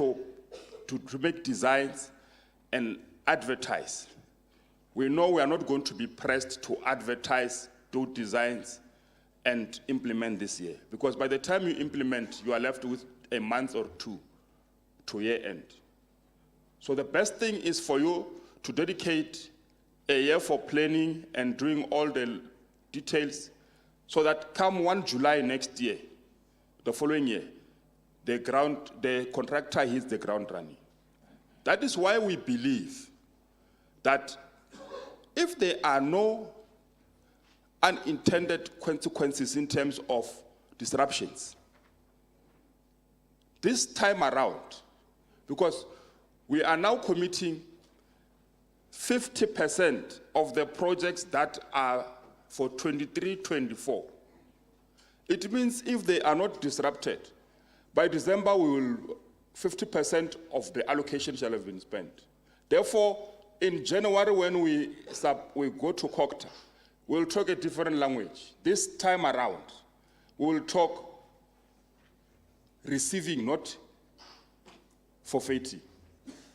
to make designs and advertise. We know we are not going to be pressed to advertise, do designs, and implement this year. Because by the time you implement, you are left with a month or two to year end. So the best thing is for you to dedicate a year for planning and doing all the details, so that come 1 July next year, the following year, the contractor hits the ground running. That is why we believe that if there are no unintended consequences in terms of disruptions, this time around, because we are now committing 50% of the projects that are for 23-24. It means if they are not disrupted, by December 50% of the allocation shall have been spent. Therefore, in January when we go to COCTA, we'll talk a different language. This time around, we'll talk receiving, not forfeiting.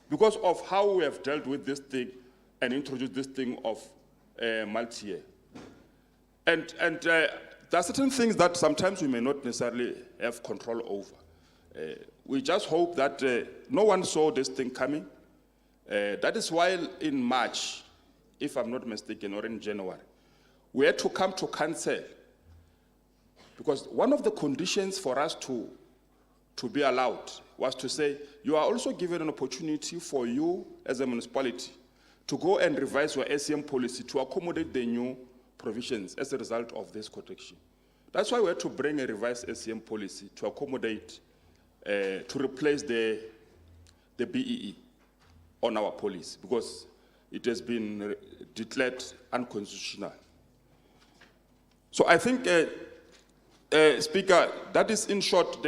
Because of how we have dealt with this thing and introduced this thing of multi-year. And there are certain things that sometimes we may not necessarily have control over. We just hope that no one saw this thing coming. That is why in March, if I'm not mistaken, or in January, we had to come to council, because one of the conditions for us to be allowed was to say, you are also given an opportunity for you as a municipality to go and revise your SCM policy to accommodate the new provisions as a result of this correction. That's why we had to bring a revised SCM policy to accommodate, to replace the BEE on our policy, because it has been declared unconstitutional. So I think, Speaker, that is in short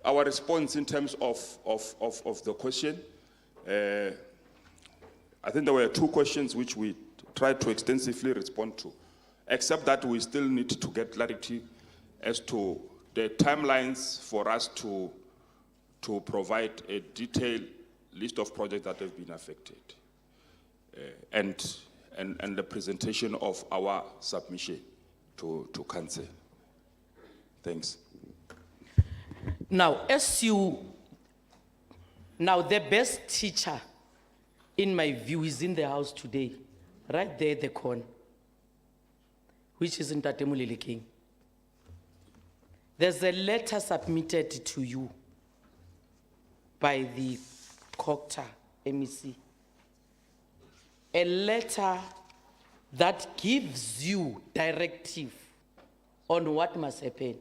our response in terms of the question. I think there were 2 questions which we tried to extensively respond to, except that we still need to get clarity as to the timelines for us to provide a detailed list of projects that have been affected, and the presentation of our submission to council. Thanks. Now, the best teacher, in my view, is in the house today, right there at the corner, which is in Tatemulele King. There's a letter submitted to you by the COCTA MEC, a letter that gives you directive on what must happen.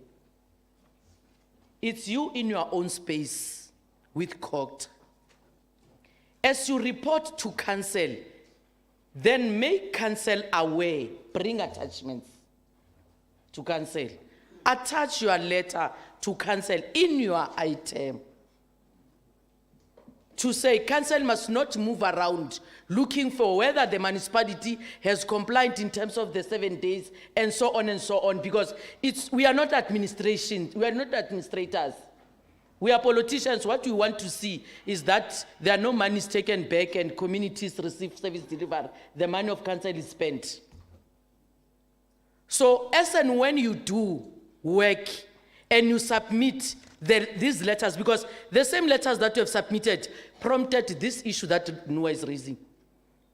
It's you in your own space with COCTA. As you report to council, then make council aware, bring attachments to council. Attach your letter to council in your item to say council must not move around looking for whether the municipality has complied in terms of the 7 days and so on, because we are not administration, we are not administrators. We are politicians. What we want to see is that there are no monies taken back and communities receive service delivery. The money of council is spent. So as and when you do work and you submit these letters, because the same letters that you have submitted prompted this issue that Noah is raising,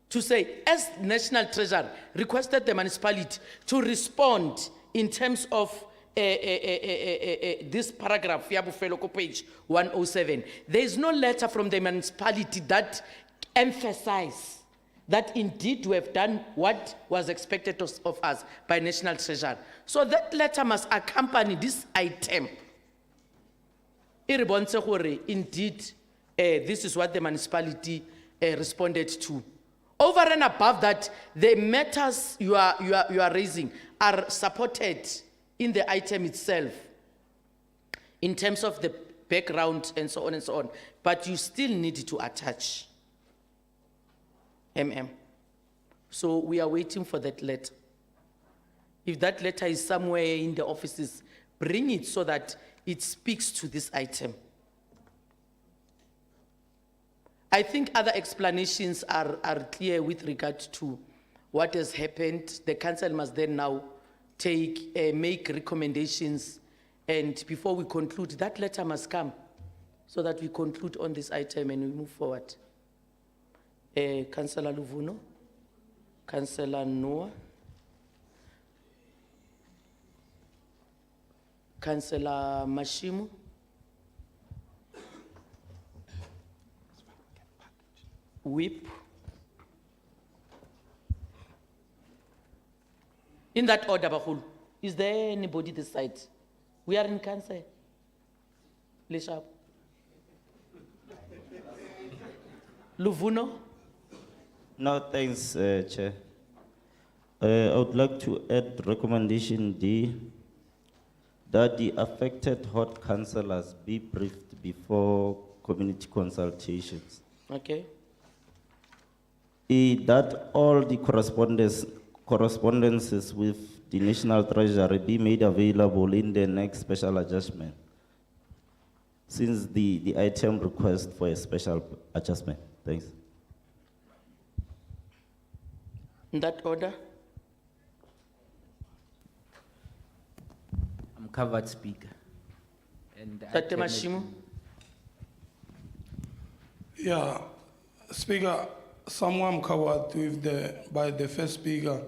to say, as National Treasurer requested the municipality to respond in terms of this paragraph, Yabufelo page 107. There is no letter from the municipality that emphasizes that indeed we have done what was expected of us by National Treasurer. So that letter must accompany this item. Indeed, this is what the municipality responded to. Over and above that, the matters you are raising are supported in the item itself, in terms of the background and so on, but you still need to attach So we are waiting for that letter. If that letter is somewhere in the offices, bring it so that it speaks to this item. I think other explanations are clear with regard to what has happened. The council must then now make recommendations, and before we conclude, that letter must come so that we conclude on this item and we move forward. Councillor Luvuno, Councillor Noah, Councillor Mashimu, Whip. In that order, Bahulu, is there anybody this side? We are in council. Leshap. Luvuno? No, thanks, Chair. I would like to add recommendation D, that the affected hot councillors be briefed before community consultations. Okay. E, that all the correspondences with the National Treasury be made available in the next special adjustment, since the item requests for a special adjustment. Thanks. In that order? I'm covered, Speaker. And the Tate item is- Mashimu? Yeah, Speaker, someone covered by the first speaker,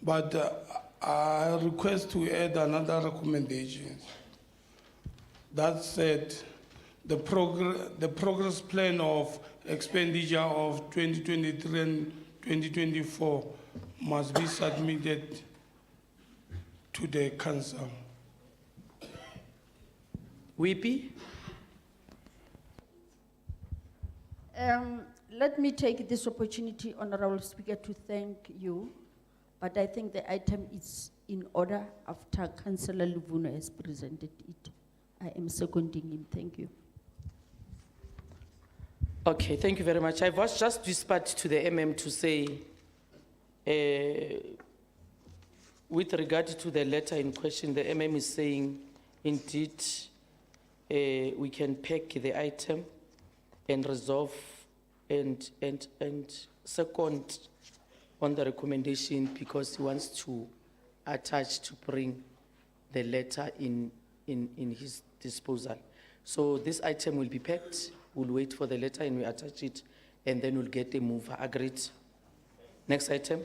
but I request to add another recommendation. That said, the progress plan of expenditure of 2023 and 2024 must be submitted to the council. Whippy? Let me take this opportunity, Honorable Speaker, to thank you, but I think the item is in order after Councillor Luvuno has presented it. I am seconding him. Thank you. Okay, thank you very much. I was just whispered to the MM to say, with regard to the letter in question, the MM is saying, indeed, we can pack the item and resolve and second on the recommendation, because he wants to attach to bring the letter in his disposal. So this item will be packed, we'll wait for the letter and we attach it, and then we'll get a mover. Agreed? Next item.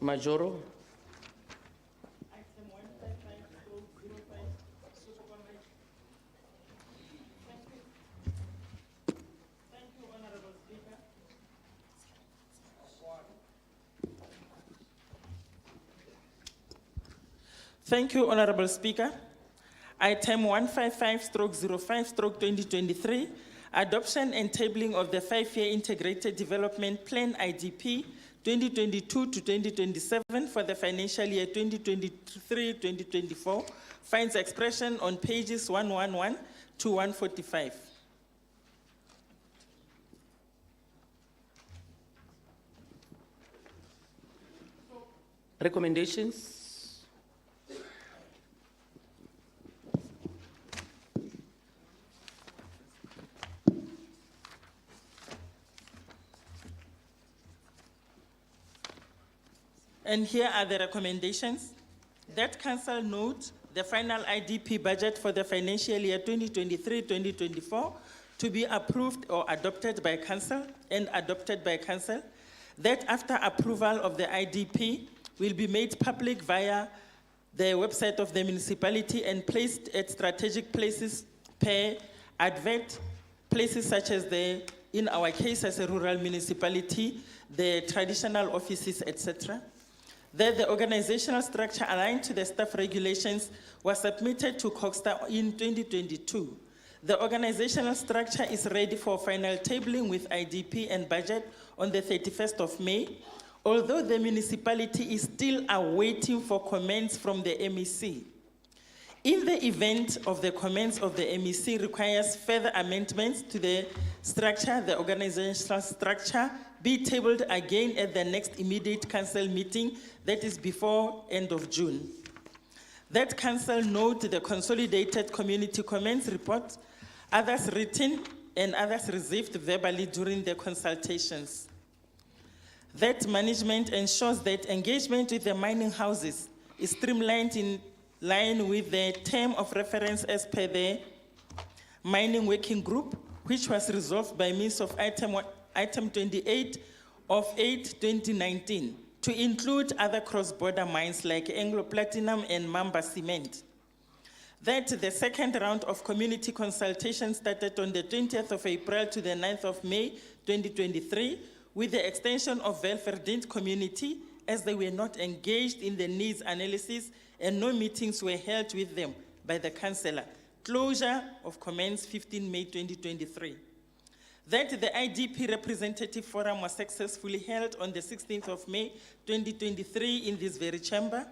Majoro? Thank you, Honorable Speaker. Item 155/05/2023, adoption and tabling of the 5-year integrated development plan IDP 2022 to 2027 for the financial year 2023-2024 finds expression on pages 111 to 145. Recommendations? And here are the recommendations. That Council note the final IDP budget for the financial year 2023-2024 to be approved or adopted by Council and adopted by Council. That after approval of the IDP will be made public via the website of the municipality and placed at strategic places per advert, places such as in our case as a rural municipality, the traditional offices, etc. That the organizational structure aligned to the staff regulations was submitted to COGSTA in 2022. The organizational structure is ready for final tabling with IDP and budget on the 31st of May, although the municipality is still awaiting for comments from the MEC. In the event of the comments of the MEC requires further amendments to the structure, the organizational structure be tabled again at the next immediate council meeting, that is before end of June. That council note the consolidated community comments report, others written and others received verbally during the consultations. That management ensures that engagement with the mining houses is streamlined in line with the term of reference as per the mining working group, which was resolved by means of item 28 of 8/2019 to include other cross-border mines like Anglo Platinum and Mamba Cement. That the second round of community consultation started on the 20th of April to the 9th of May 2023 with the extension of well-verdant community as they were not engaged in the needs analysis and no meetings were held with them by the councillor. Closure of comments 15 May 2023. That the IDP representative forum was successfully held on the 16th of May 2023 in this very chamber.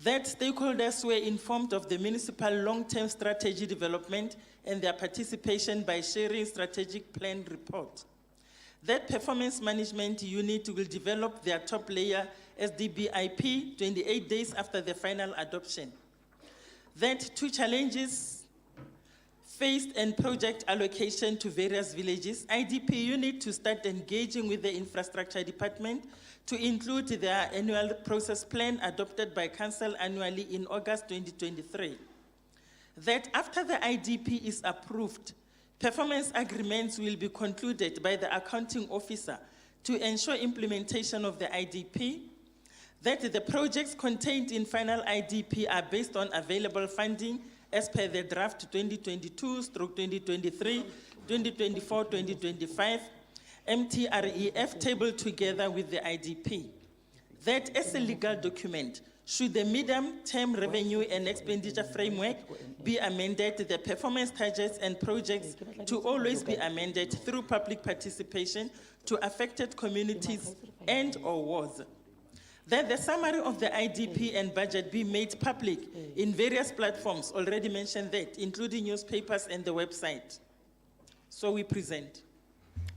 That stakeholders were informed of the municipal long-term strategy development and their participation by sharing strategic plan report. That performance management unit will develop their top layer SDBIP 28 days after the final adoption. That 2 challenges faced and project allocation to various villages, IDP unit to start engaging with the infrastructure department to include their annual process plan adopted by council annually in August 2023. That after the IDP is approved, performance agreements will be concluded by the accounting officer to ensure implementation of the IDP. That the projects contained in final IDP are based on available funding as per the draft 2022/2023, 2024-2025, MTREF tabled together with the IDP. That as a legal document, should the medium-term revenue and expenditure framework be amended, the performance targets and projects to always be amended through public participation to affected communities and/or wards. That the summary of the IDP and budget be made public in various platforms, already mentioned that, including newspapers and the website. So we present.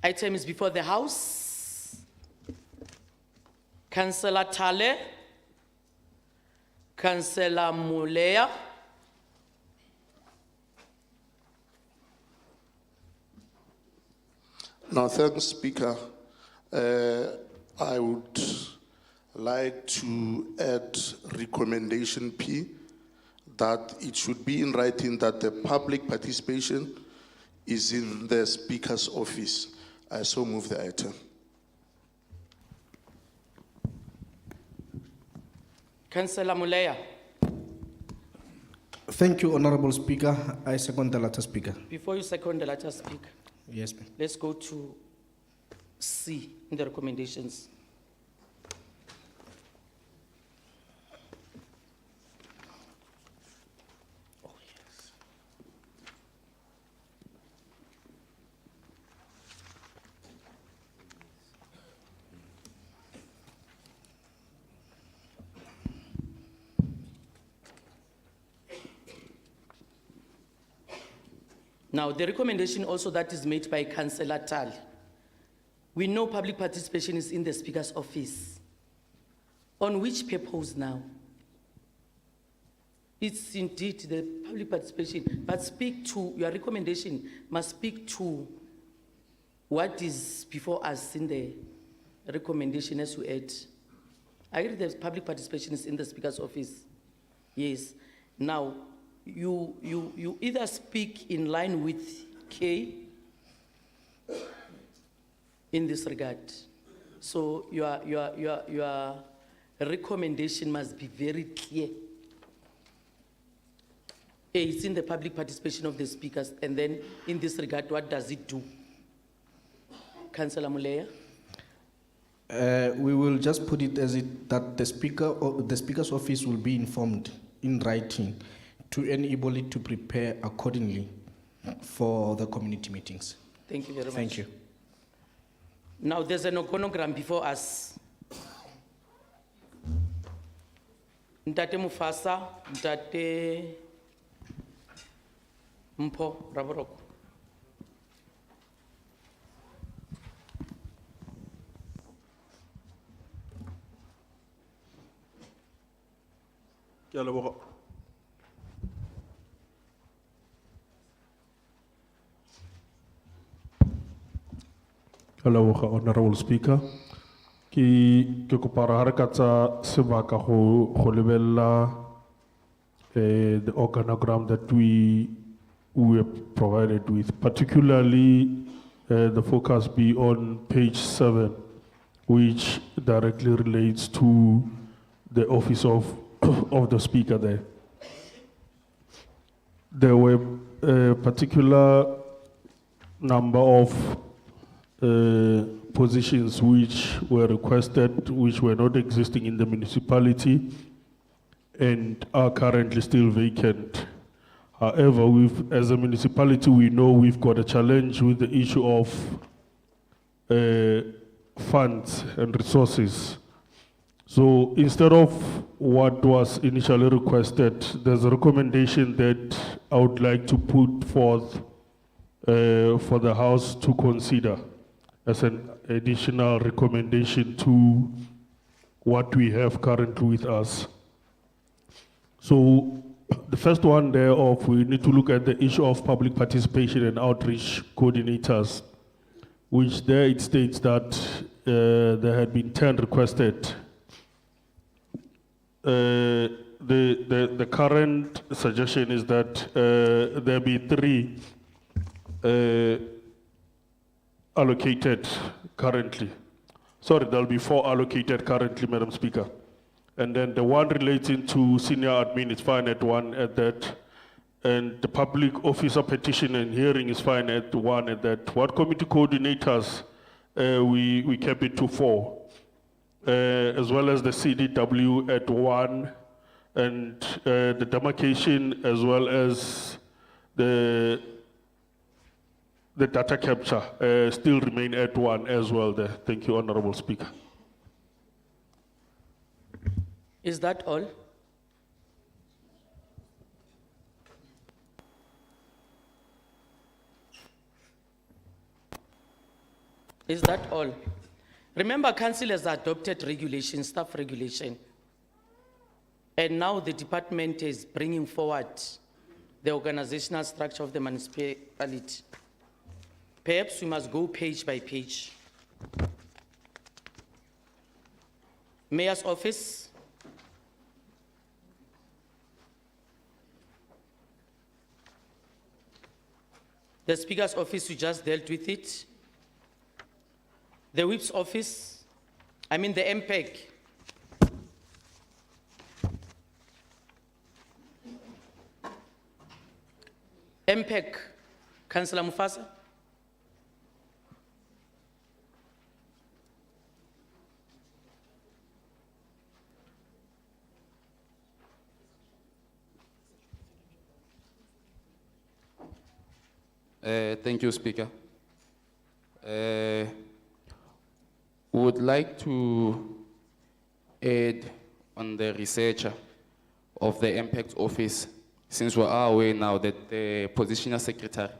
Item is before the House. Councillor Tale, Councillor Mulea, Now, thanks, Speaker. I would like to add recommendation P, that it should be in writing that the public participation is in the Speaker's office. I so move the item. Councillor Mulea. Thank you, Honorable Speaker. I second the latter speaker. Before you second the latter speaker, Yes, ma'am. let's go to C in the recommendations. Now, the recommendation also that is made by Councillor Tal. We know public participation is in the Speaker's office. On which purpose now? It's indeed the public participation, but speak to, your recommendation must speak to what is before us in the recommendation as you add. I agree that public participation is in the Speaker's office. Yes. Now, you either speak in line with K in this regard. So your recommendation must be very clear. A, it's in the public participation of the speakers, and then in this regard, what does it do? Councillor Mulea? We will just put it as it that the speaker or the Speaker's office will be informed in writing to enable it to prepare accordingly for the community meetings. Thank you very much. Thank you. Now, there's an organogram before us. Ntate Mufasa, Ntate Mpo Raboroko. Ke a leboga. Ke a leboga, Honorable Speaker. Ke kopa re ha re ka tsa sebaka go lebella the organogram that we were provided with, particularly the focus be on page 7, which directly relates to the office of, of the speaker there. There were a particular number of positions which were requested, which were not existing in the municipality and are currently still vacant. However, as a municipality, we know we've got a challenge with the issue of funds and resources. So instead of what was initially requested, there's a recommendation that I would like to put forth for the House to consider as an additional recommendation to what we have currently with us. So the first one thereof, we need to look at the issue of public participation and outreach coordinators, which there it states that there had been 10 requested. The current suggestion is that there be 3 allocated currently. Sorry, there'll be 4 allocated currently, Madam Speaker. And then the one relating to senior admin is fine at 1 at that. And the public officer petition and hearing is fine at 1 at that. What committee coordinators, we kept it to 4. As well as the CDW at 1, and the demarcation as well as the data capture still remain at 1 as well there. Thank you, Honorable Speaker. Is that all? Is that all? Remember, council has adopted regulation, staff regulation. And now the department is bringing forward the organizational structure of the municipality. Perhaps we must go page by page. Mayor's office. The Speaker's office, we just dealt with it. The whip's office, I mean the MPEG. MPEG, Councillor Mufasa. Thank you, Speaker. Would like to add on the researcher of the impact office, since we are aware now that the position as secretary,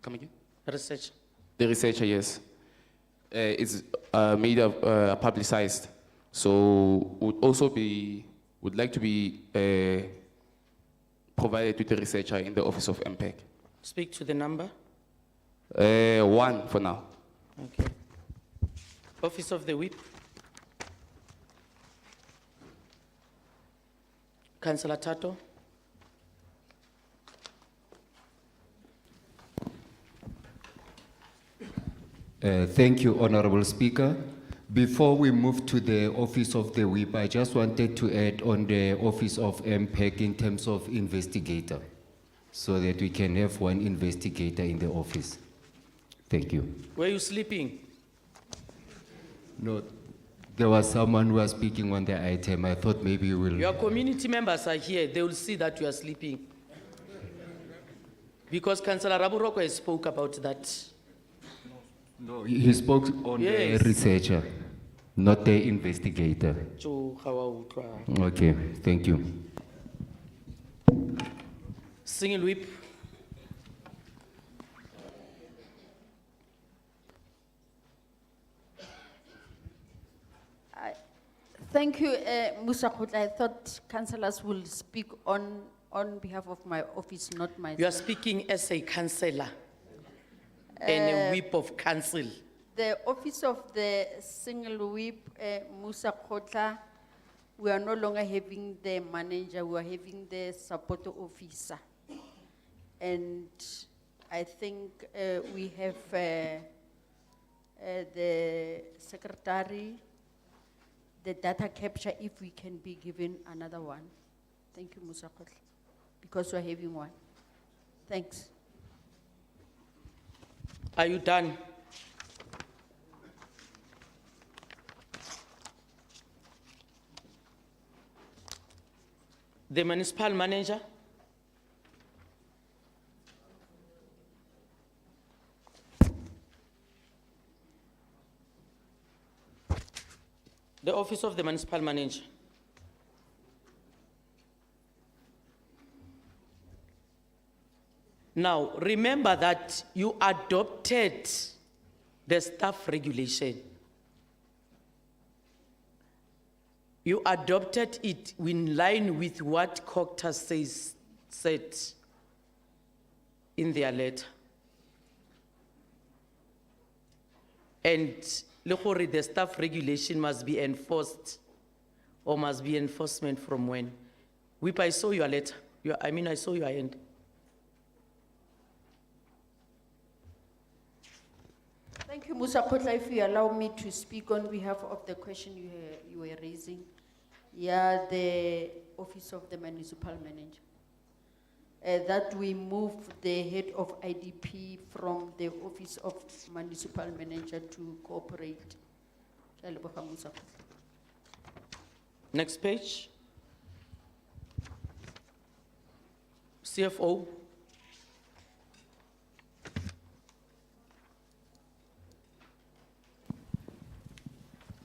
come again? Research. The researcher, yes, is made of publicized. So would like to be provided with the researcher in the office of impact. Speak to the number. 1 for now. Okay. Office of the whip. Councillor Tato. Thank you, Honorable Speaker. Before we move to the Office of the Whip, I just wanted to add on the Office of MPEC in terms of investigator, so that we can have 1 investigator in the office. Thank you. Were you sleeping? No, there was someone who was speaking on the item. I thought maybe you will. Your community members are here. They will see that you are sleeping. Because Councillor Raburoko has spoke about that. No, he spoke on Yes. the researcher, not the investigator. Jo, how I would try. Okay, thank you. Single whip. Thank you, Musa Kotla. I thought councillors will speak on behalf of my office, not myself. You are speaking as a councillor and a whip of council. The office of the single whip, Musa Kotla, we are no longer having the manager, we are having the support officer. And I think we have the secretary, the data capture, if we can be given another one. Thank you, Musa Kotla, because we're having one. Thanks. Are you done? The municipal manager? The office of the municipal manager. Now, remember that you adopted the staff regulation. You adopted it in line with what COCTA said in their letter. And the staff regulation must be enforced, or must be enforcement from when? Whip, I saw your letter. I saw your end. Thank you, Musa Kotla. If you allow me to speak on behalf of the question you were raising. Yeah, the office of the municipal manager. That we move the head of IDP from the office of municipal manager to cooperate. Next page. CFO.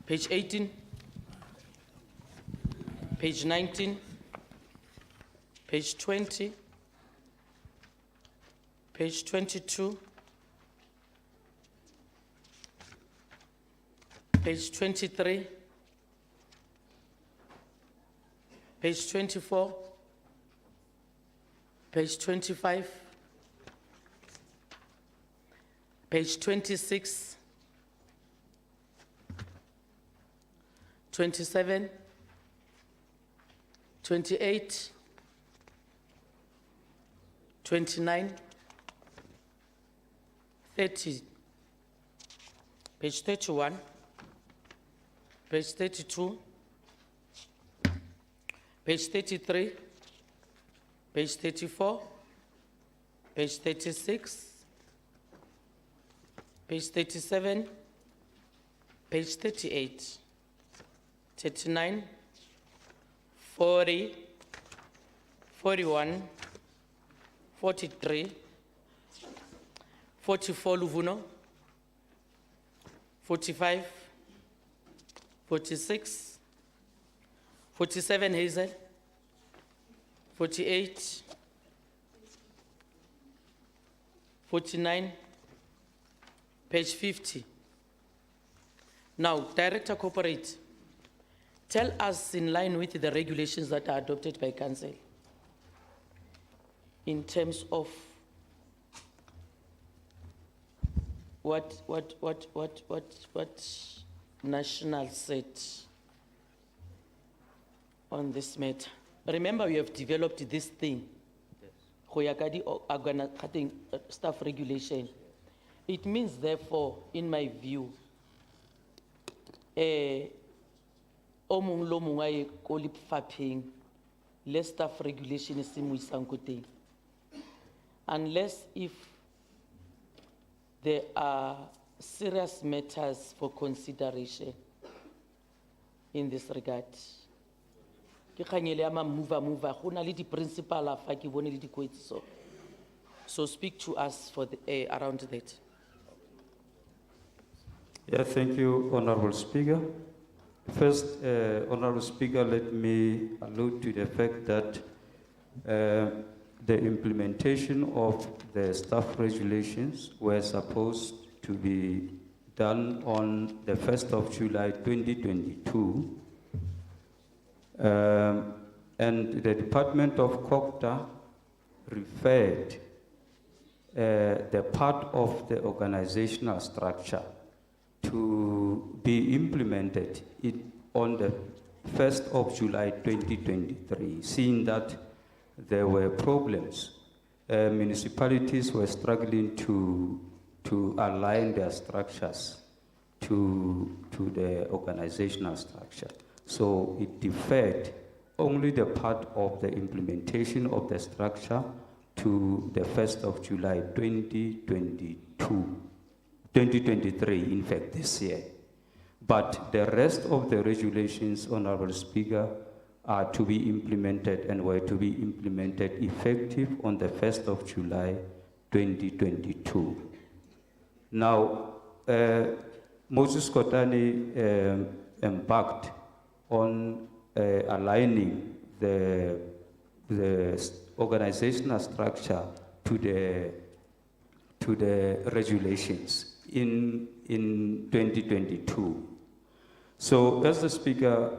Page 18. Page 19. Page 20. Page 22. Page 23. Page 24. Page 25. Page 26. 27. 28. 29. 30. Page 31. Page 32. Page 33. Page 34. Page 36. Page 37. Page 38. 39. 40. 41. 43. 44 Luvuno. 45. 46. 47 Hazel. 48. 49. Page 50. Now, Director Corporate, tell us in line with the regulations that are adopted by Council in terms of what national said on this matter. Remember, we have developed this thing, staff regulation. It means, therefore, in my view, less staff regulation is unless if there are serious matters for consideration in this regard. So speak to us for the, around that. Yeah, thank you, Honorable Speaker. First, Honorable Speaker, let me allude to the fact that the implementation of the staff regulations were supposed to be done on the 1st of July 2022, And the Department of COGTA referred the part of the organizational structure to be implemented on the 1st of July 2023, seeing that there were problems. Municipalities were struggling to align their structures to the organizational structure. So it deferred only the part of the implementation of the structure to the 1st of July 2023, in fact, this year. But the rest of the regulations, Honorable Speaker, are to be implemented and were to be implemented effective on the 1st of July 2022. Now, Moses Kotane embarked on aligning the organizational structure to the regulations in 2022. So as the Speaker,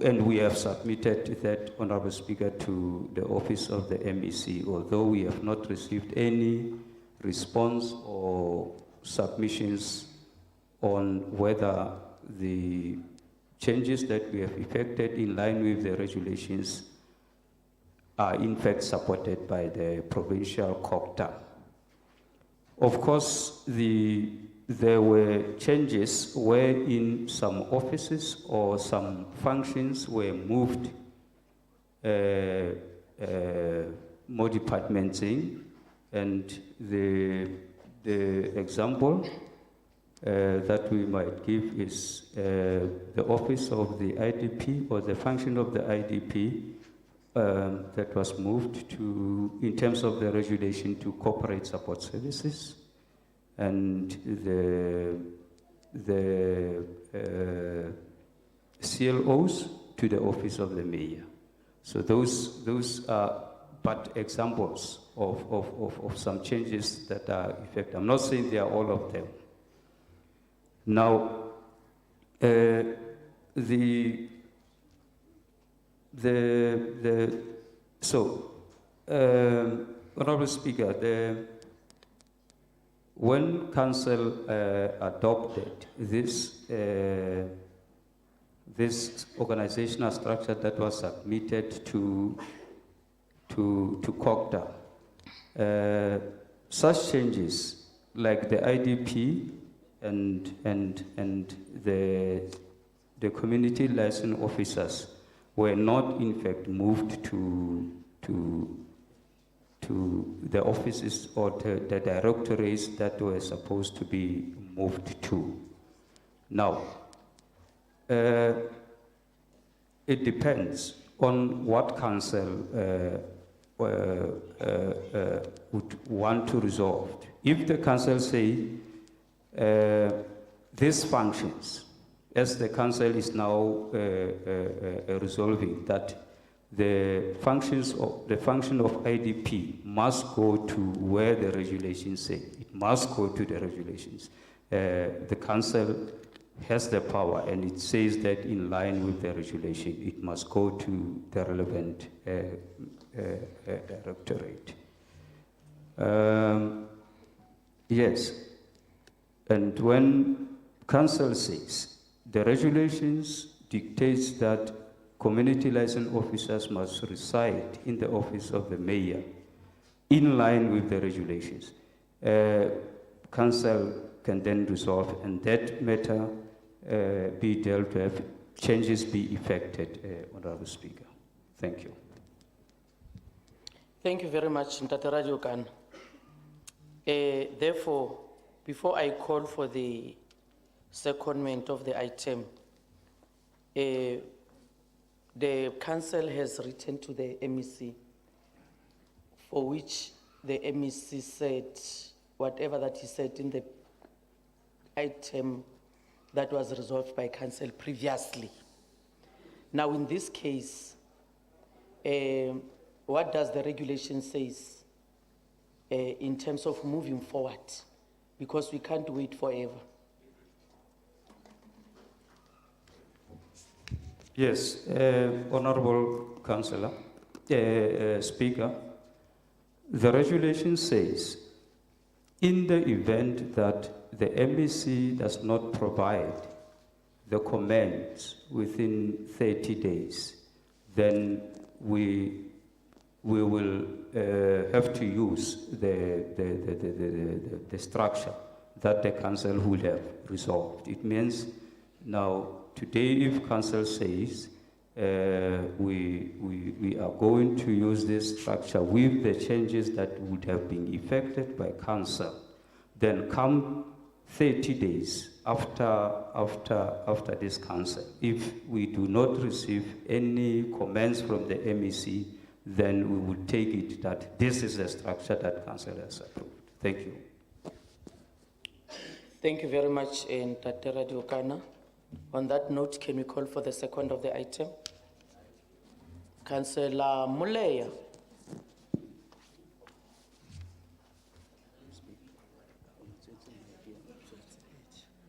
and we have submitted that, Honorable Speaker, to the office of the MEC, although we have not received any response or submissions on whether the changes that we have effected in line with the regulations are in fact supported by the provincial COGTA. Of course, there were changes wherein some offices or some functions were moved more departments in, and the example that we might give is the office of the IDP, or the function of the IDP that was moved to, in terms of the regulation, to corporate support services, and the CLOs to the office of the mayor. So those are but examples of some changes that are effective. I'm not saying they are all of them. Now, Honorable Speaker, when Council adopted this organizational structure that was submitted to COGTA, such changes like the IDP and the community liaison officers were not in fact moved to the offices or the directorates that were supposed to be moved to. Now, it depends on what council would want to resolve. If the council say these functions, as the council is now resolving, that the function of IDP must go to where the regulations say. It must go to the regulations. The council has the power, and it says that in line with the regulation, it must go to the relevant directorate. Yes, and when council says the regulations dictates that community liaison officers must reside in the office of the mayor in line with the regulations, council can then resolve, and that matter be dealt with, changes be effected, Honorable Speaker. Thank you. Thank you very much, Mtate Rajokan. Therefore, before I call for the secondment of the item, the council has written to the MEC, for which the MEC said whatever that he said in the item that was resolved by council previously. Now, in this case, what does the regulation says in terms of moving forward? Because we can't wait forever. Yes, Honorable Councillor, Speaker, the regulation says, in the event that the MEC does not provide the comments within 30 days, then we will have to use the structure that the council will have resolved. It means now, today, if council says we are going to use this structure with the changes that would have been effected by council, then come 30 days after this council, if we do not receive any comments from the MEC, then we would take it that this is the structure that council has approved. Thank you. Thank you very much, Ntate Radiokana. On that note, can we call for the second of the item? Councillor Muleya.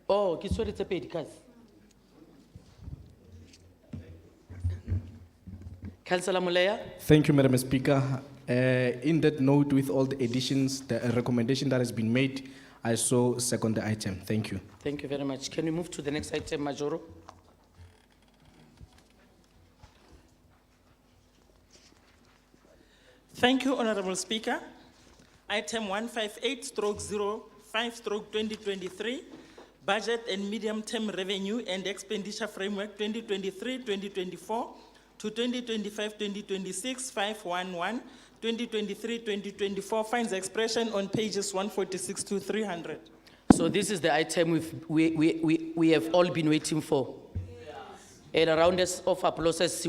Oh, ke tshwere tse pedi, Kazi. Councillor Muleya. Thank you, Madam Speaker. In that note, with all the additions, the recommendation that has been made, I so second the item. Thank you. Thank you very much. Can we move to the next item, Majoro? Thank you, Honorable Speaker. Item 158/05/2023, Budget and Medium-Term Revenue and Expenditure Framework 2023-2024 to 2025-2026, 511, 2023-2024, finds expression on pages 146 to 300. So this is the item we have all been waiting for. And around us of applause,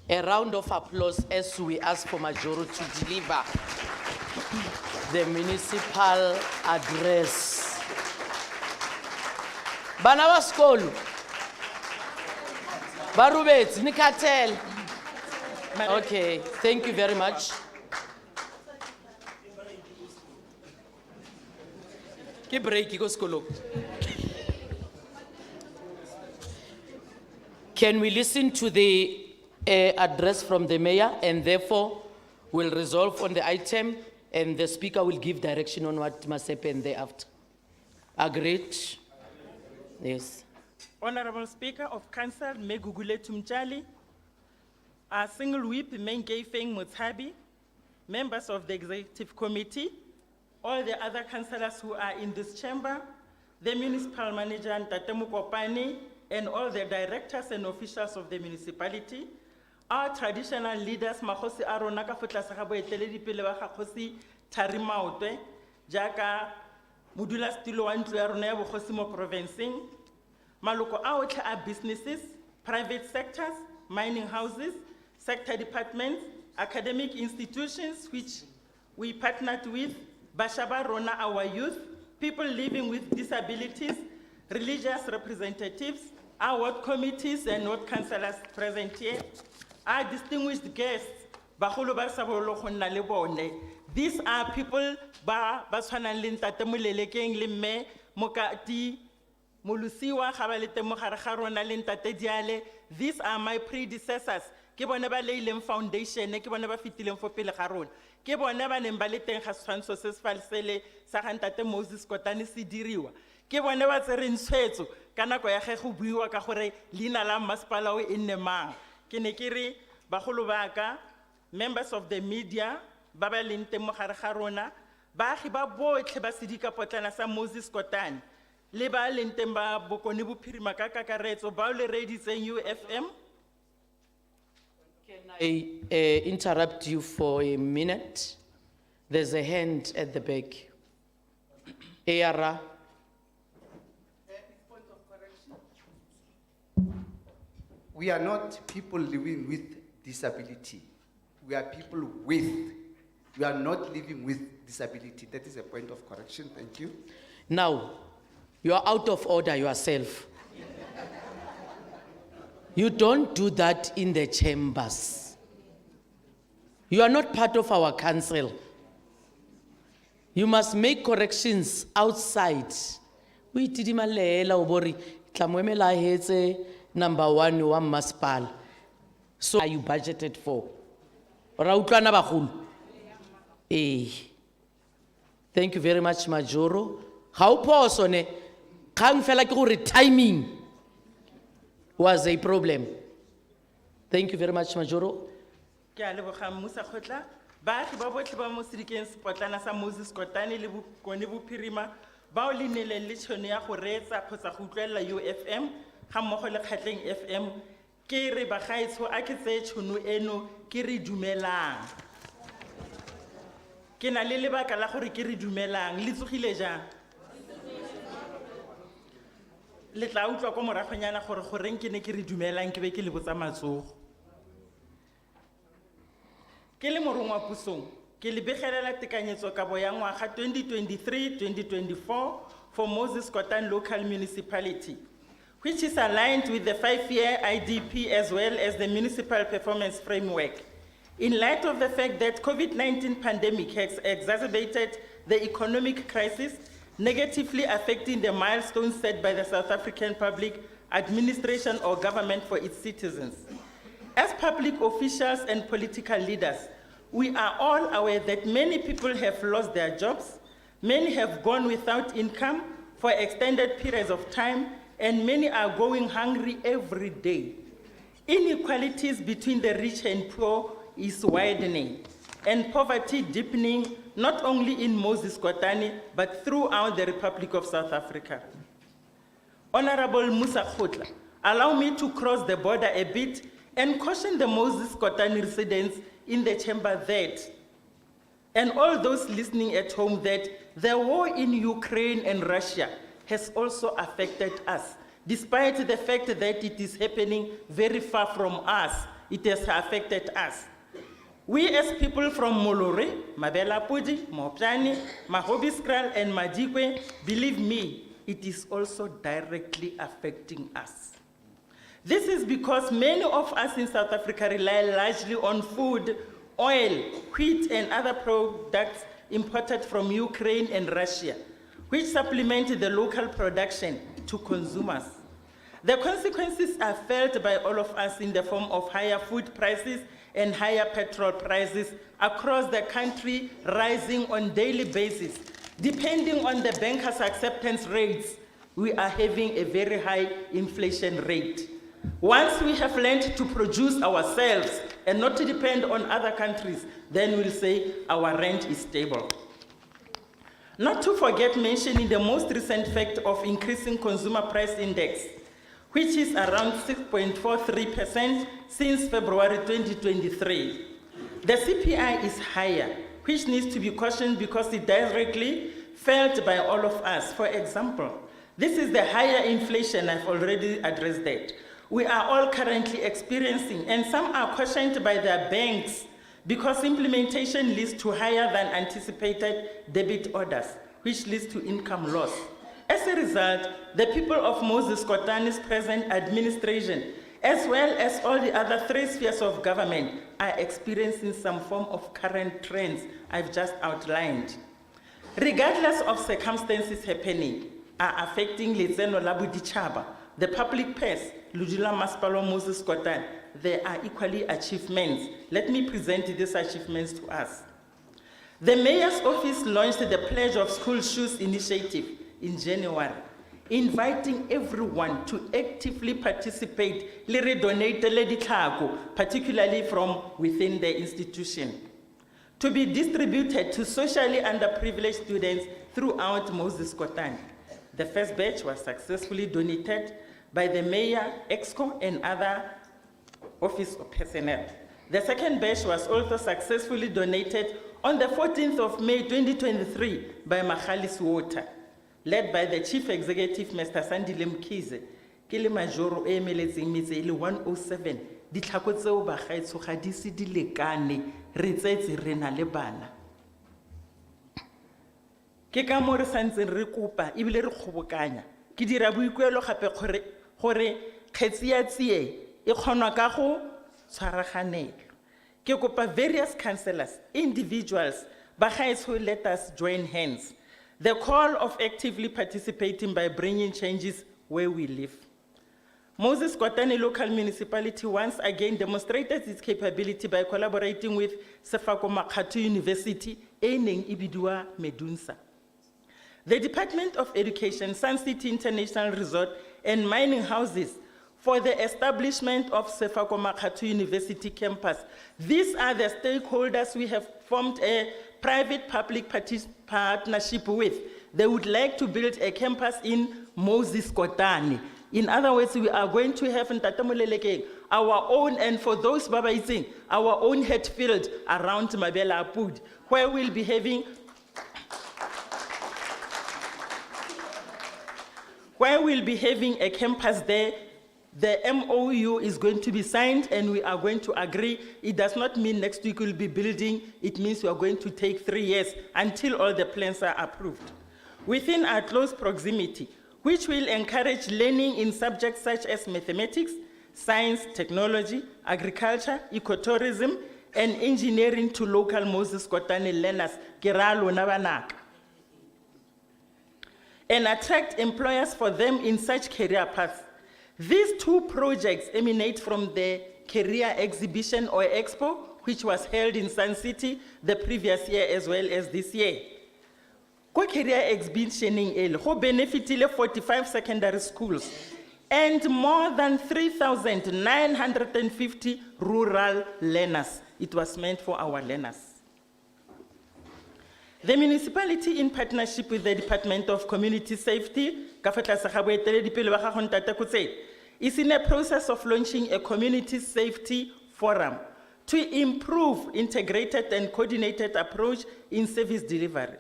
a round of applause as we ask for Majoro to deliver the municipal address. Bana ba skolo. Barubetsi, Nikatel. Okay, thank you very much. Ke break go skolo. Can we listen to the address from the mayor, and therefore we'll resolve on the item and the speaker will give direction on what must happen thereafter. Agreed? Yes. Honorable Speaker of Council, Megugule Tumchali, our single whip, Mengeifeng Mutsabi, members of the Executive Committee, all the other councillors who are in this chamber, the municipal manager, Ntate Mokopane, and all the directors and officials of the municipality, our traditional leaders, Mahosi Aronaka Futlasahabo Eteledi Pilewaha Hosi Tarimaute, Jaka Mudula Stilo Antlu Aronea Hosimo Provincing, Maluko Aocha are businesses, private sectors, mining houses, sector departments, academic institutions which we partnered with, Bashaba Rona, our youth, people living with disabilities, religious representatives, our ward committees and ward councillors present here, our distinguished guests, Baholo Basabolo Honna Lebone. These are people ba Baswana Linta Temulelekeng Limme, Mokati, Mulusiwa, Habalete Moharharona Linta Tediale. These are my predecessors. Kiboneba Leilem Foundation, Kiboneba Fitilem for Pilaharon. Kiboneba Nembalete Hassan Soses Falsele, Sahantate Moses Kotane Sidiriwa. Kiboneba Zerin Swetu, Kanako Yahubiwa Kahore, Lina Lam Maspalawi in Nema. Kinekiri, Bahulubaka, members of the media, Baba Linte Moharharona, Bahiba Boy Kebasidika Potanasa Moses Kotane, Leba Lintemba Bokonibu Pirimaka Karezo, Baule Radies and UFM. Can I interrupt you for a minute? There's a hand at the back. Ayara. We are not people living with disability. We are people with. We are not living with disability. That is a point of correction. Thank you. Now, you are out of order yourself. You don't do that in the chambers. You are not part of our council. You must make corrections outside. We tidimalela obori tlamoemela hetse number 1 wa masipala. So are you budgeted for? Ora utlwana bagolo. Eh. Thank you very much Majoro. How phoso ne kgang fela ke gore timing was a problem. Thank you very much Majoro. Ke a leboga Mmusa Kgotla. Baagi ba botlhe ba mo sedikeng sepotlana sa Moses Kotane le Bokone Bophirima bao le neleng le tšhono ya go reetsa kgotsa go utlwelela UFM ga mmogo le Kgatleng FM ke re bagaetsho a ke tseye tšhono eno ke re dumelang. Ke na le lebaka la gore ke re dumelang le tsogile jang. Le tla utlwa ko moragonyana gore goreng ke ne ke re dumelang ke be ke le botsa matsogo. Ke le morongwa pusong ke le begelela tekanyetso kabo ya ngwaga 2023-2024 for Moses Kotane Local Municipality, which is aligned with the 5-year IDP as well as the Municipal Performance Framework. In light of the fact that COVID-19 pandemic has exacerbated the economic crisis, negatively affecting the milestones set by the South African public administration or government for its citizens. As public officials and political leaders, we are all aware that many people have lost their jobs, many have gone without income for extended periods of time, and many are going hungry every day. Inequalities between the rich and poor is widening, and poverty deepening not only in Moses Kotane, but throughout the Republic of South Africa. Honorable Musa Kotla, allow me to cross the border a bit and caution the Moses Kotane residents in the chamber that, and all those listening at home, that the war in Ukraine and Russia has also affected us. Despite the fact that it is happening very far from us, it has affected us. We as people from Molore, Mabela Pudi, Mopjani, Mahobiskral, and Madikwe, believe me, it is also directly affecting us. This is because many of us in South Africa rely largely on food, oil, wheat, and other products imported from Ukraine and Russia, which supplement the local production to consumers. The consequences are felt by all of us in the form of higher food prices and higher petrol prices across the country, rising on a daily basis. Depending on the bankers' acceptance rates, we are having a very high inflation rate. Once we have learned to produce ourselves and not to depend on other countries, then we'll say our rent is stable. Not to forget mentioning the most recent fact of increasing consumer price index, which is around 6.43% since February 2023. The CPI is higher, which needs to be cautioned because it directly felt by all of us. For example, this is the higher inflation, I've already addressed that. We are all currently experiencing, and some are cautioned by their banks because implementation leads to higher than anticipated debit orders, which leads to income loss. As a result, the people of Moses Kotane's present administration, as well as all the other 3 spheres of government, are experiencing some form of current trends I've just outlined. Regardless of circumstances happening, are affecting Lezeno Labuditshaba, the public purse, Ludula Maspalo Moses Kotane. There are equally achievements. Let me present these achievements to us. The Mayor's Office launched the Pledge of School Shoes initiative in January, inviting everyone to actively participate, particularly from within the institution, to be distributed to socially underprivileged students throughout Moses Kotane. The first batch was successfully donated by the Mayor, EXCO, and other office personnel. The second batch was also successfully donated on the 14th of May 2023 by Mahalis Water, led by the Chief Executive, Mr. Sandile Mkhize. Kile majoro e emeletseng metse e le 107 ditlhako tseo bagaetsho ga di se di lekane re tsetse re na le bana. Ke ka mo re santseng re kopa ebile re kgobokanya ke dira boikuelo gape gore kgetsi ya tsie e kgonwa ka go tshwaraganelo. Ke kopa various councillors, individuals, Bagaetsho, let us join hands. The call of actively participating by bringing changes where we live. Moses Kotane Local Municipality once again demonstrated its capability by collaborating with Sefako Makgatho University, Eneng Ibidua Medunsa. The Department of Education, Sun City International Resort, and mining houses for the establishment of Sefako Makgatho University campus. These are the stakeholders we have formed a private-public partnership with. They would like to build a campus in Moses Kotane. In other words, we are going to have in Tatamuleleke our own, and for those Babaiting, our own head field around Mabela Apud, where we'll be having a campus there. The MOU is going to be signed and we are going to agree. It does not mean next week we'll be building. It means we are going to take 3 years until all the plans are approved. Within our close proximity, which will encourage learning in subjects such as mathematics, science, technology, agriculture, ecotourism, and engineering to local Moses Kotane learners, Keralo Nabanak, and attract employers for them in such career paths. These 2 projects emanate from the career exhibition or expo, which was held in Sun City the previous year as well as this year. Ko career exhibition who benefited 45 secondary schools and more than 3,950 rural learners. It was meant for our learners. The municipality, in partnership with the Department of Community Safety, is in a process of launching a community safety forum to improve integrated and coordinated approach in service delivery.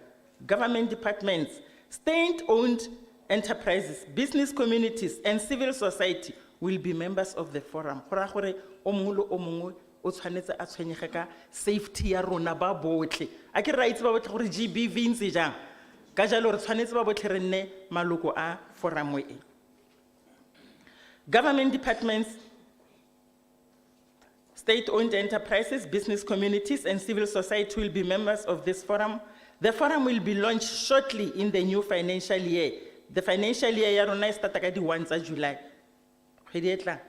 Government departments, state-owned enterprises, business communities, and civil society will be members of the forum. Safety ya rona ba botlhe. A ke ra itse ba botlhe gore GBV ntse jang. Ka jalo re tshwanetse ba botlhe re nne maloko a forum e. Government departments, state-owned enterprises, business communities, and civil society will be members of this forum. The forum will be launched shortly in the new financial year. The financial year ya rona e starta ka di 1 tsa July. Kgwedi e tlang,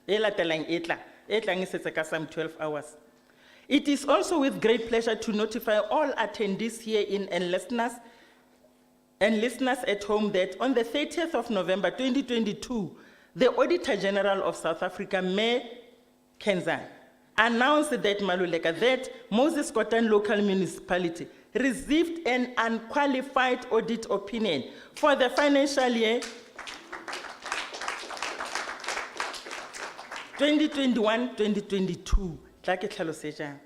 e latelang e tlang. Some 12 hours. It is also with great pleasure to notify all attendees here and listeners at home that on the 30th of November 2022, the Auditor General of South Africa, Mayor Kenzan, announced that that Moses Kotane Local Municipality received an unqualified audit opinion for the financial year 2021-2022, tla ke tlhalosetsa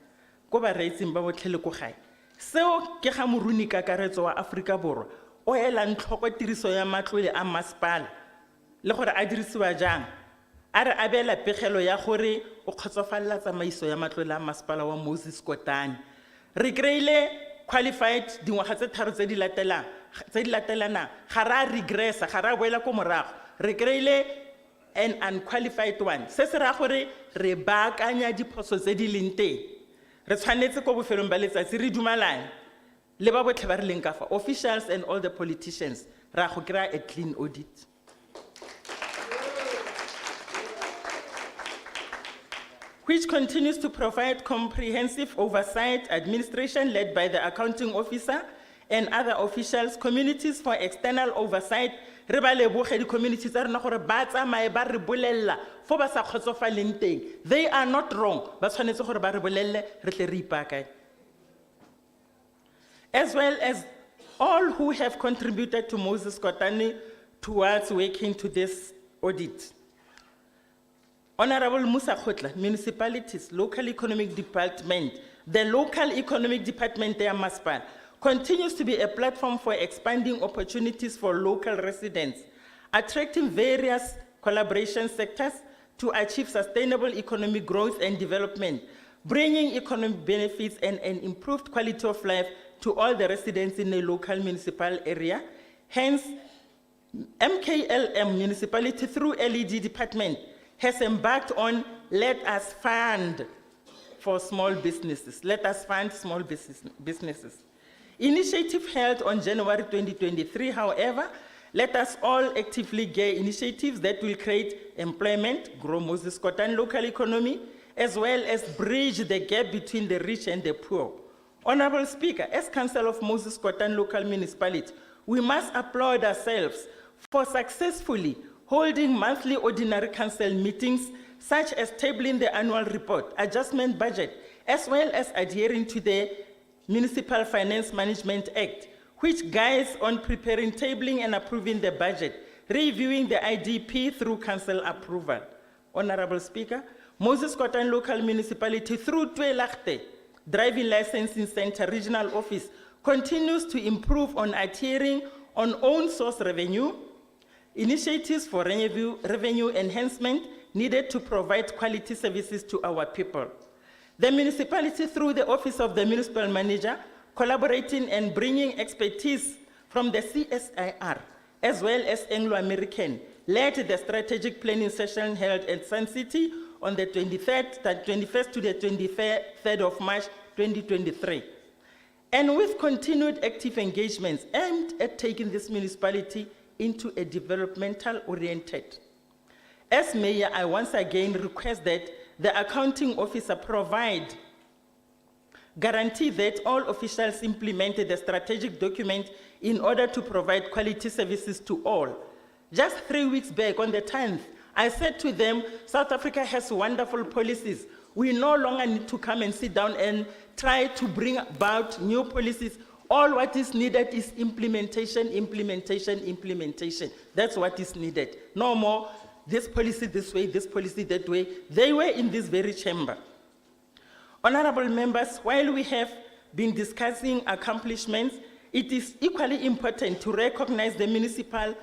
ko ba reitseng ba botlhe le ko gae. Seo ke ga moruni kakaretso wa Afrika Borwa o elang tlhoko tiriso ya matlole a masepala le gore a dirisiwa jang. A re abela pegelo ya gore o kgotsofalla tsamaiso ya matlole a masepala wa Moses Kotane. Re kreile qualified dingwaga tse 3 tse di latelana ga ra regressa ga ra boela ko morago. Re kreile an unqualified one. Se se ra gore re baakanya diphoso tse di leng teng. Re tshwanetse ko bofelong ba letsatsi re dumalane le ba botlhe ba re leng ka fa, officials and all the politicians, ra go kry a clean audit. Which continues to provide comprehensive oversight, administration led by the accounting officer and other officials, communities for external oversight. Re ba leboge di communities tsa rena gore ba tsamaye ba re bolella fo ba sa kgotsofaleng teng. They are not wrong. Ba tshwanetse gore ba re bolelle re tle re ipakanye. As well as all who have contributed to Moses Kotane towards working to this audit. Honorable Musa Khotla, municipalities, local economic department, the local economic department there, Masipala, continues to be a platform for expanding opportunities for local residents, attracting various collaboration sectors to achieve sustainable economic growth and development, bringing economic benefits and an improved quality of life to all the residents in the local municipal area. Hence, MKLM municipality through LED department has embarked on Let Us Fund for Small Businesses. Let Us Fund Small Businesses. Initiative held on January 2023, however, let us all actively gear initiatives that will create employment, grow Moses Kotane local economy, as well as bridge the gap between the rich and the poor. Honorable Speaker, as Council of Moses Kotane Local Municipality, we must applaud ourselves for successfully holding monthly ordinary council meetings, such as tabling the annual report, adjustment budget, as well as adhering to the Municipal Finance Management Act, which guides on preparing, tabling, and approving the budget, reviewing the IDP through council approval. Honorable Speaker, Moses Kotane Local Municipality, through Twelakte Driving Licensing Center Regional Office, continues to improve on adhering on own source revenue, initiatives for revenue enhancement needed to provide quality services to our people. The municipality, through the Office of the Municipal Manager, collaborating and bringing expertise from the CSIR, as well as Anglo-American, led the strategic planning session held at Sun City on the 21st to the 23rd of March 2023. And with continued active engagements aimed at taking this municipality into a developmental oriented. As mayor, I once again request that the accounting officer provide guarantee that all officials implemented the strategic document in order to provide quality services to all. Just 3 weeks back on the 10th, I said to them, South Africa has wonderful policies. We no longer need to come and sit down and try to bring about new policies. All what is needed is implementation, implementation, implementation. That's what is needed. No more this policy this way, this policy that way. They were in this very chamber. Honorable members, while we have been discussing accomplishments, it is equally important to recognize the municipal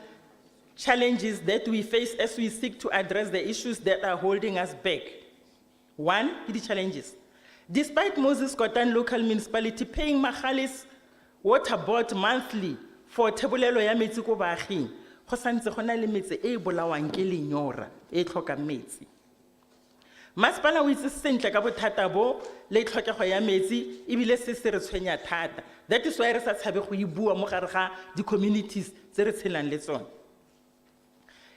challenges that we face as we seek to address the issues that are holding us back. One, the challenges. Despite Moses Kotane Local Municipality paying Magali's water board monthly for Tebulelo ya metsi ko baaging, go santse go na le metse e bolawang ke lenyora e tlhoka metsi. Masipala o itse sentle ka bothata bo le tlhokego ya metsi ebile se se re tshwenya thata. That is why re sa tshabe go e bua mo gare ga di-communities tse re tshelang le tsone.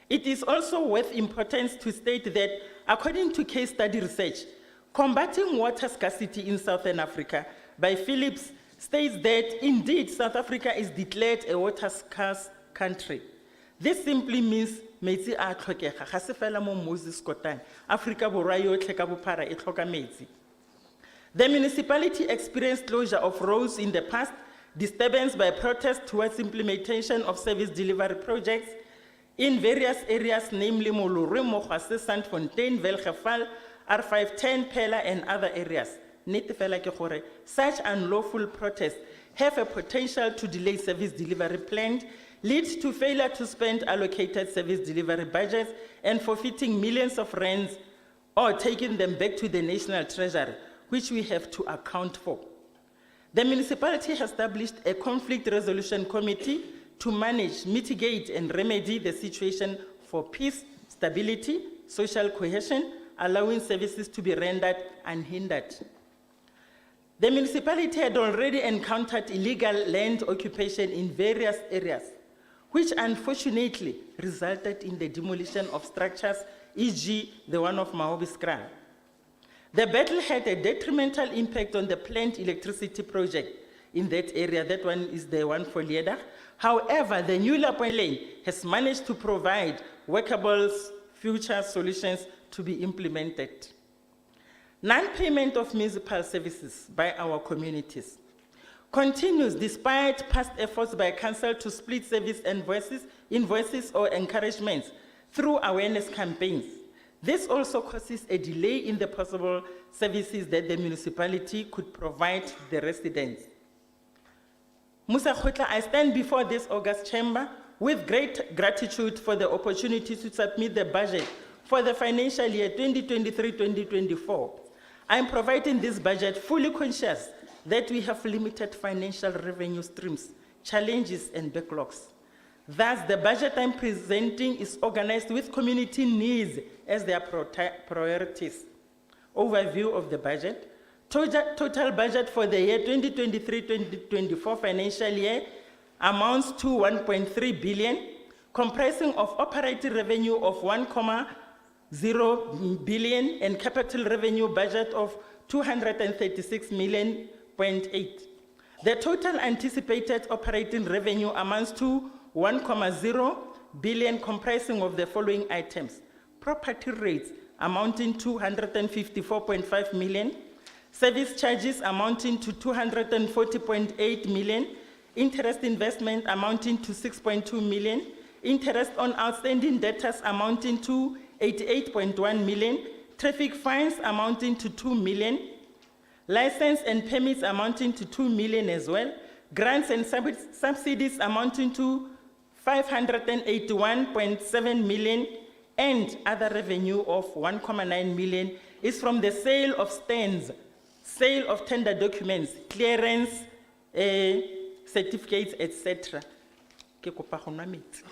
It is also worth importance to state that, according to case study research, Combating Water Scarcity in Southern Africa by Phillips states that indeed South Africa is declared a water scarce country. This simply means metsi a tlhokega ga se fela mo Moses Kotane, Africa borwa yotlhe ka bophara e tlhoka metsi. The municipality experienced closure of roads in the past, disturbance by protest towards implementation of service delivery projects in various areas, namely Molore, Mokwase, Sandfontein, Velgefal, R510, Pella, and other areas. Such unlawful protests have a potential to delay service delivery planned, lead to failure to spend allocated service delivery budgets, and forfeiting millions of rands or taking them back to the national treasury, which we have to account for. The municipality has established a conflict resolution committee to manage, mitigate, and remedy the situation for peace, stability, social cohesion, allowing services to be rendered unhindered. The municipality had already encountered illegal land occupation in various areas, which unfortunately resulted in the demolition of structures, e.g. the one of Mahobiskraan. The battle had a detrimental impact on the planned electricity project in that area. That one is the one for Lieda. However, the new Lapointe Lane has managed to provide workable future solutions to be implemented. Non-payment of municipal services by our communities continues despite past efforts by council to split service invoices or encouragements through awareness campaigns. This also causes a delay in the possible services that the municipality could provide the residents. Musa Khotla, I stand before this August chamber with great gratitude for the opportunity to submit the budget for the financial year 2023-2024. I am providing this budget fully conscious that we have limited financial revenue streams, challenges, and backlogs. Thus, the budget I'm presenting is organized with community needs as their priorities. Overview of the budget. Total budget for the year 2023-2024 financial year amounts to 1.3 billion, comprising of operating revenue of 1.0 billion and capital revenue budget of 236 million. The total anticipated operating revenue amounts to 1.0 billion, comprising of the following items: property rates amounting to 154.5 million, service charges amounting to 240.8 million, interest investment amounting to 6.2 million, interest on outstanding debtors amounting to 88.1 million, traffic fines amounting to 2 million, license and permits amounting to 2 million as well, grants and subsidies amounting to 581.7 million, and other revenue of 1.9 million is from the sale of stands, sale of tender documents, clearance, certificates, etc. Ke kopa go nwa metsi.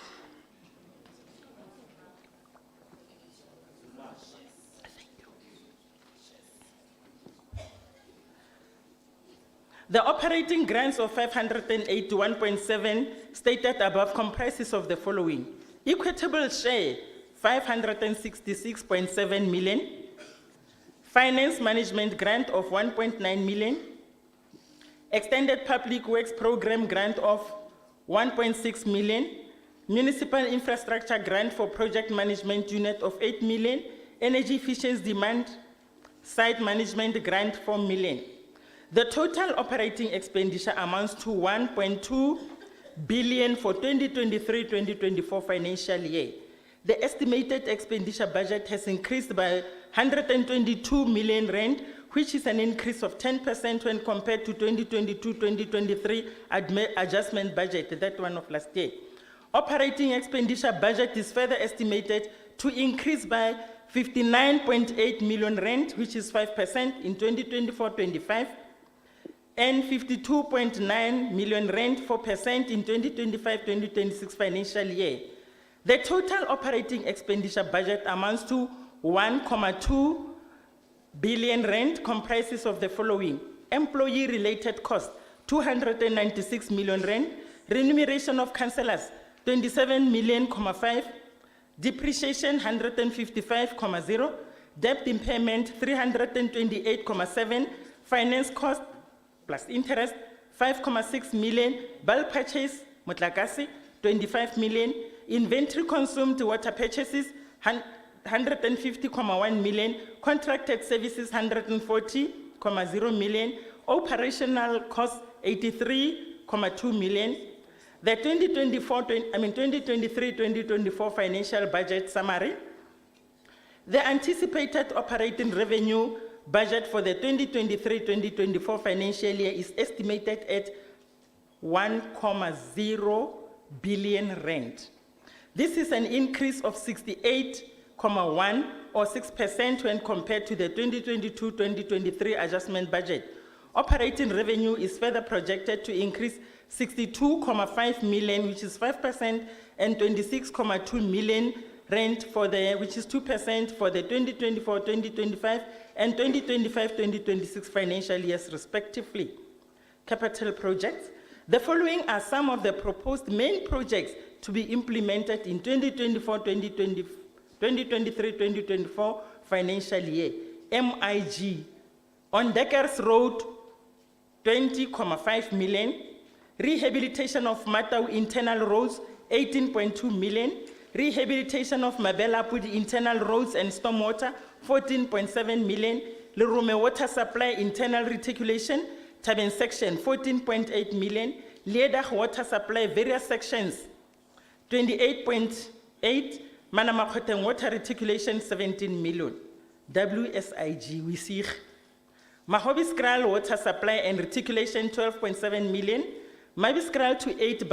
The operating grants of 581.7 stated above comprises of the following: equitable share, 566.7 million, finance management grant of 1.9 million, extended public works program grant of 1.6 million, municipal infrastructure grant for project management unit of 8 million, energy efficiency demand site management grant 4 million. The total operating expenditure amounts to 1.2 billion for 2023-2024 financial year. The estimated expenditure budget has increased by 122 million rand, which is an increase of 10% when compared to 2022-2023 adjustment budget, that one of last year. Operating expenditure budget is further estimated to increase by 59.8 million rand, which is 5% in 2024-25, and 52.9 million rand, 4% in 2025-2026 financial year. The total operating expenditure budget amounts to 1.2 billion rand, comprises of the following: employee-related costs, 296 million rand, remuneration of councillors, 27 million, 5, depreciation, 155.0, debt impairment, 328.7, finance cost plus interest, 5.6 million, bulk purchase, motlakase, 25 million, inventory consumed water purchases, 150.1 million, contracted services, 140.0 million, operational costs, 83.2 million. The 2023-2024 financial budget summary. The anticipated operating revenue budget for the 2023-2024 financial year is estimated at 1.0 billion rand. This is an increase of 68.1 or 6% when compared to the 2022-2023 adjustment budget. Operating revenue is further projected to increase 62.5 million, which is 5%, and 26.2 million rand for the, which is 2% for the 2024-2025 and 2025-2026 financial years respectively. Capital projects. The following are some of the proposed main projects to be implemented in 2023-2024 financial year. MIG, on Deckers Road, 20.5 million. Rehabilitation of Matau internal roads, 18.2 million. Rehabilitation of Mabelapudi internal roads and stormwater, 14.7 million. Lerume water supply internal reticulation, Taben section, 14.8 million. Liedach water supply various sections, 28.8. Manamakhoteng water reticulation, 17 million. WSIG, we see. Mahobiskral water supply and reticulation, 12.7 million. Mabiskral to 8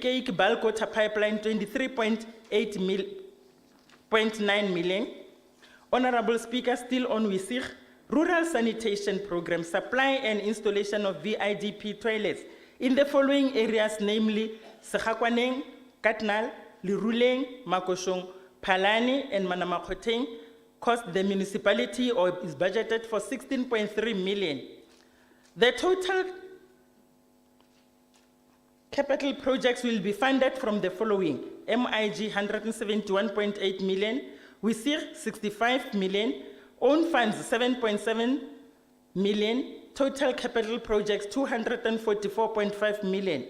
cake bulk water pipeline, 23.9 million. Honorable Speaker, still on Wisich, rural sanitation program, supply and installation of VIDP toilets in the following areas, namely Sekgakwaneng, Katnal, Liruleng, Makoshong, Palani, and Manamakhoteng, cost the municipality or is budgeted for 16.3 million. The total capital projects will be funded from the following: MIG 171.8 million, WISIR 65 million, own funds 7.7 million, total capital projects 244.5 million.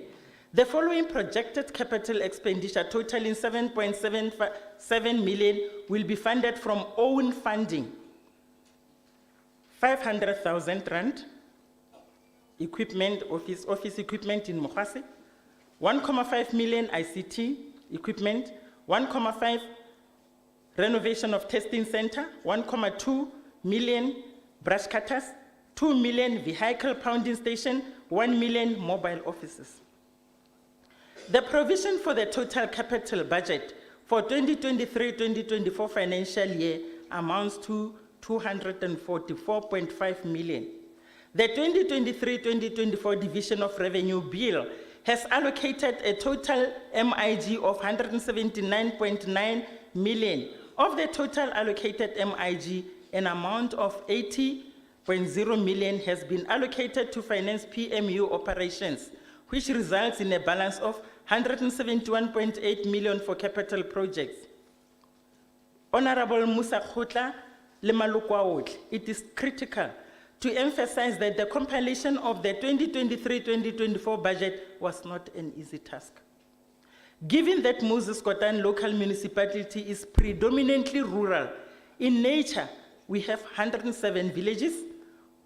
The following projected capital expenditure totaling 7.77 million will be funded from own funding: 500,000 rand, equipment, office equipment in Mohase, 1.5 million ICT equipment, 1.5 renovation of testing center, 1.2 million brush cutters, 2 million vehicle pounding station, 1 million mobile offices. The provision for the total capital budget for 2023-2024 financial year amounts to 244.5 million. The 2023-2024 Division of Revenue Bill has allocated a total MIG of 179.9 million. Of the total allocated MIG, an amount of 80.0 million has been allocated to finance PMU operations, which results in a balance of 171.8 million for capital projects. Honorable Musa Khotla le maloko a otlhe, it is critical to emphasize that the compilation of the 2023-2024 budget was not an easy task. Given that Moses Kotane Local Municipality is predominantly rural in nature, we have 107 villages,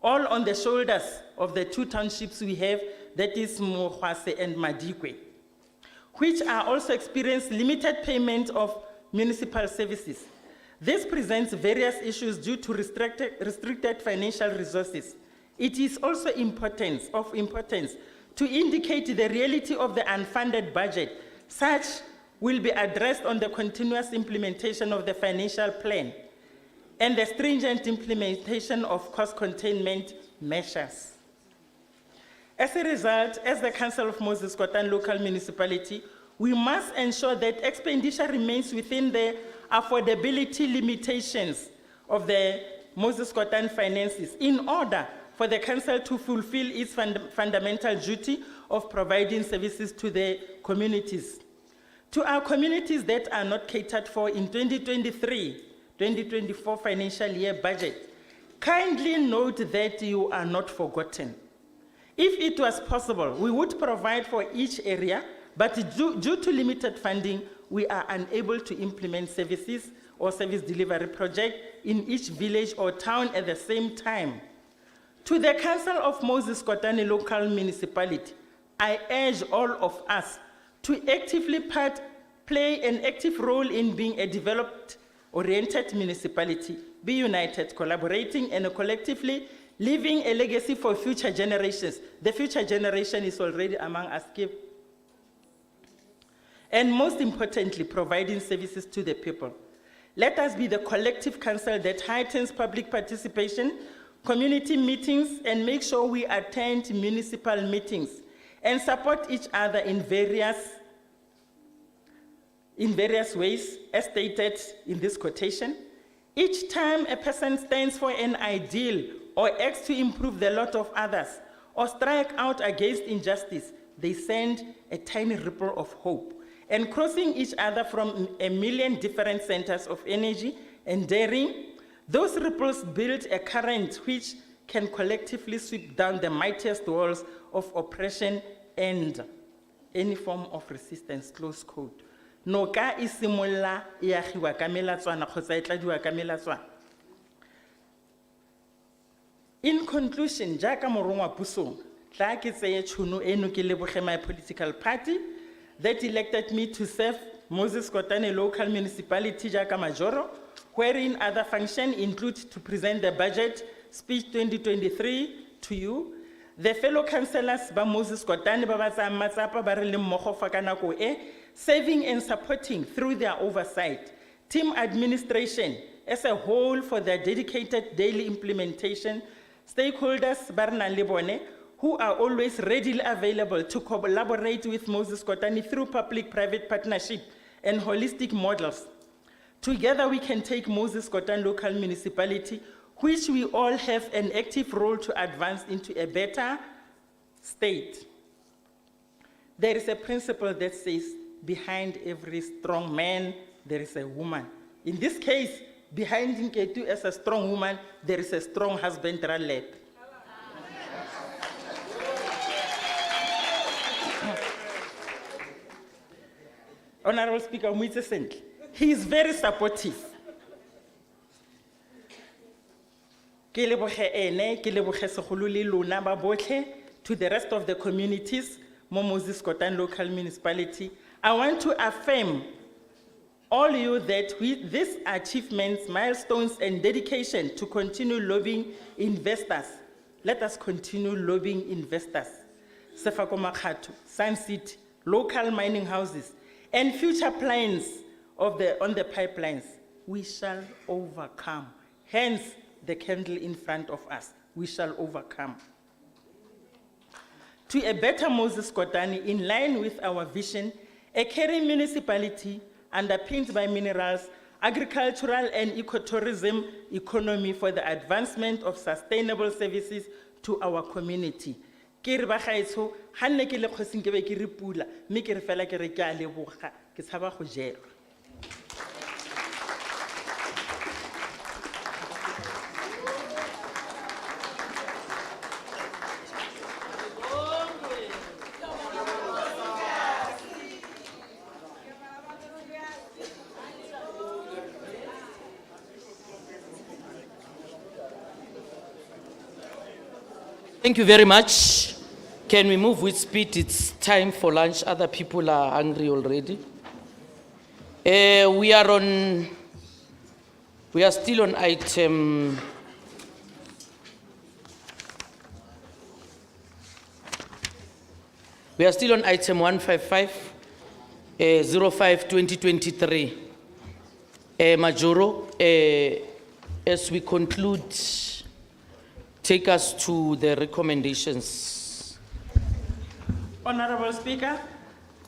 all on the shoulders of the two townships we have, that is Mohwase and Madikwe, which are also experience limited payment of municipal services. This presents various issues due to restricted financial resources. It is also of importance to indicate the reality of the unfunded budget. Such will be addressed on the continuous implementation of the financial plan and the stringent implementation of cost containment measures. As a result, as the Council of Moses Kotane Local Municipality, we must ensure that expenditure remains within the affordability limitations of the Moses Kotane finances in order for the Council to fulfill its fundamental duty of providing services to the communities. To our communities that are not catered for in 2023-2024 financial year budget, kindly note that you are not forgotten. If it was possible, we would provide for each area, but due to limited funding, we are unable to implement services or service delivery project in each village or town at the same time. To the Council of Moses Kotane Local Municipality, I urge all of us to actively play an active role in being a developed-oriented municipality, be united, collaborating, and collectively leaving a legacy for future generations. The future generation is already among us. And most importantly, providing services to the people. Let us be the collective council that heightens public participation, community meetings, and make sure we attend municipal meetings and support each other in various ways, as stated in this quotation. Each time a person stands for an ideal or acts to improve the lot of others or strike out against injustice, they send a tiny ripple of hope. And crossing each other from a million different centers of energy and daring, those ripples build a current which can collectively sweep down the mightiest walls of oppression and any form of resistance, close quote. Noka isimolla iagiwa ka melatswana kgotsa e tladiwa ka melatswana. In conclusion, jaaka morongwa pusong, tla ke tseye tšhono eno ke leboge my political party that elected me to serve Moses Kotane Local Municipality jaaka majoro, wherein other functions include to present the budget speech 2023 to you. The fellow councillors ba Moses Kotane ba ba tsayang matsapa ba re le mmogo fa ka nako e, serving and supporting through their oversight, team administration as a whole for their dedicated daily implementation, stakeholders ba re nang le bone, who are always readily available to collaborate with Moses Kotane through public-private partnership and holistic models. Together we can take Moses Kotane Local Municipality, which we all have an active role to advance into a better state. There is a principle that says, behind every strong man, there is a woman. In this case, behind Nketu as a strong woman, there is a strong husband, Ralep. Honorable Speaker, Moitse Sentle, he is very supportive. Ke leboge ene, ke leboge segolo le lona ba botlhe, to the rest of the communities, mo Moses Kotane Local Municipality. I want to affirm all you that with these achievements, milestones, and dedication to continue lobbying investors, let us continue lobbying investors. Sefako Makhato, Sun City, local mining houses, and future plans on the pipelines. We shall overcome. Hence, the candle in front of us. We shall overcome. To a better Moses Kotane, in line with our vision, a caring municipality underpinned by minerals, agricultural and ecotourism economy for the advancement of sustainable services to our community. Ke re ba gaetsho, ha nne ke le kgosing ke be ke re pula, mme ke re fela ke re ke a leboga, ke tshaba go jelwa. Thank you very much. Can we move with speed? It's time for lunch. Other people are hungry already. We are still on item. We are still on item 155, 05-2023. Majoro, as we conclude, take us to the recommendations. Honorable Speaker,